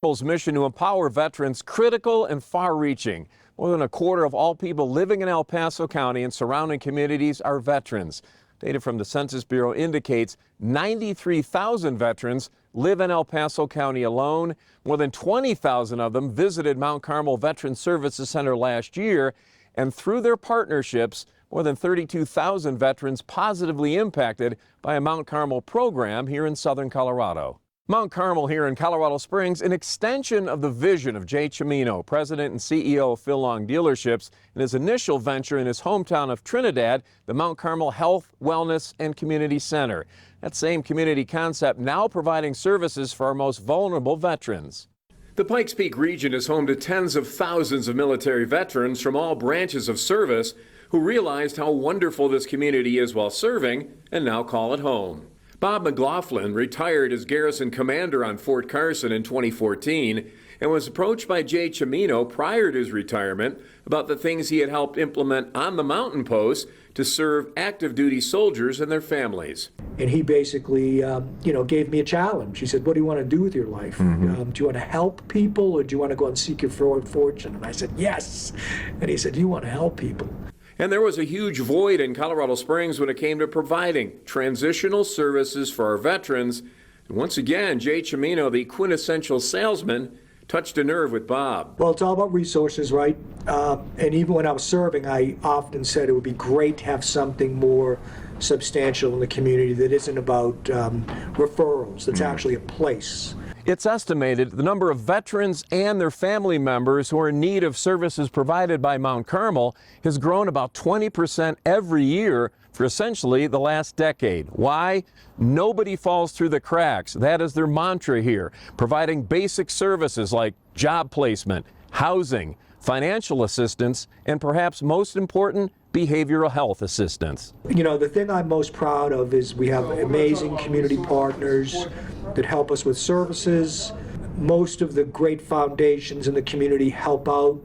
Carmel's mission to empower veterans critical and far-reaching. More than a quarter of all people living in El Paso County and surrounding communities are veterans. Data from the Census Bureau indicates 93,000 veterans live in El Paso County alone. More than 20,000 of them visited Mount Carmel Veteran Services Center last year, and through their partnerships, more than 32,000 veterans positively impacted by a Mount Carmel program here in southern Colorado. Mount Carmel here in Colorado Springs, an extension of the vision of Jay Cimino, president and CEO of Phil Long Dealerships, and his initial venture in his hometown of Trinidad, the Mount Carmel Health, Wellness, and Community Center. That same community concept now providing services for our most vulnerable veterans. The Pikes Peak region is home to tens of thousands of military veterans from all branches of service who realized how wonderful this community is while serving and now call it home. Bob McLaughlin retired as Garrison commander on Fort Carson in 2014 and was approached by Jay Cimino prior to his retirement about the things he had helped implement on the mountain post to serve active duty soldiers and their families. And he basically, gave me a challenge. He said, what do you want to do with your life? Do you want to help people, or do you want to go and seek your fortune? And I said, yes. And he said, you want to help people. And there was a huge void in Colorado Springs when it came to providing transitional services for our veterans. And once again, Jay Cimino, the quintessential salesman, touched a nerve with Bob. Well, it's all about resources, right? And even when I was serving, I often said it would be great to have something more substantial in the community that isn't about referrals, that's actually a place. It's estimated the number of veterans and their family members who are in need of services provided by Mount Carmel has grown about 20% every year for essentially the last decade. Why? Nobody falls through the cracks. That is their mantra here, providing basic services like job placement, housing, financial assistance, and perhaps most important, behavioral health assistance. You know, the thing I'm most proud of is we have amazing community partners that help us with services. Most of the great foundations in the community help out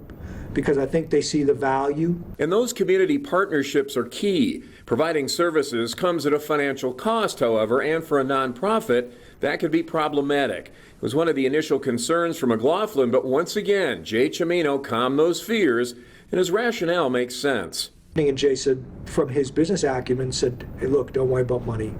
because I think they see the value. And those community partnerships are key. Providing services comes at a financial cost, however, and for a nonprofit, that could be problematic. It was one of the initial concerns for McLaughlin, but once again, Jay Cimino calmed those fears, and his rationale makes sense. And Jay said, from his business acumen, said, hey, look, don't worry about money.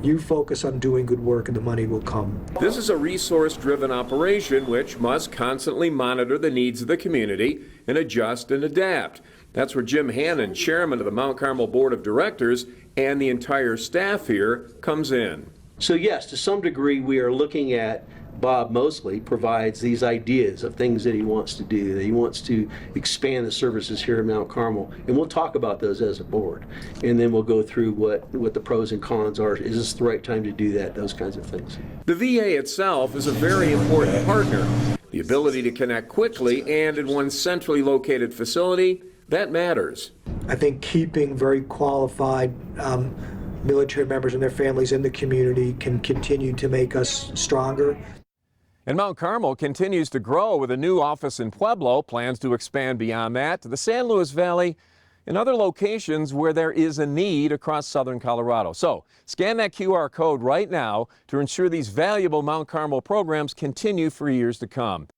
You focus on doing good work and the money will come. This is a resource-driven operation which must constantly monitor the needs of the community and adjust and adapt. That's where Jim Hannon, chairman of the Mount Carmel Board of Directors, and the entire staff here comes in. So yes, to some degree we are looking at Bob mostly provides these ideas of things that he wants to do, that he wants to expand the services here at Mount Carmel, and we'll talk about those as a board, and then we'll go through what the pros and cons are. Is this the right time to do that? Those kinds of things. The VA itself is a very important partner. The ability to connect quickly and in one centrally located facility, that matters. I think keeping very qualified military members and their families in the community can continue to make us stronger. And Mount Carmel continues to grow with a new office in Pueblo, plans to expand beyond that to the San Luis Valley and other locations where there is a need across southern Colorado. So scan that QR code right now to ensure these valuable Mount Carmel programs continue for years to come.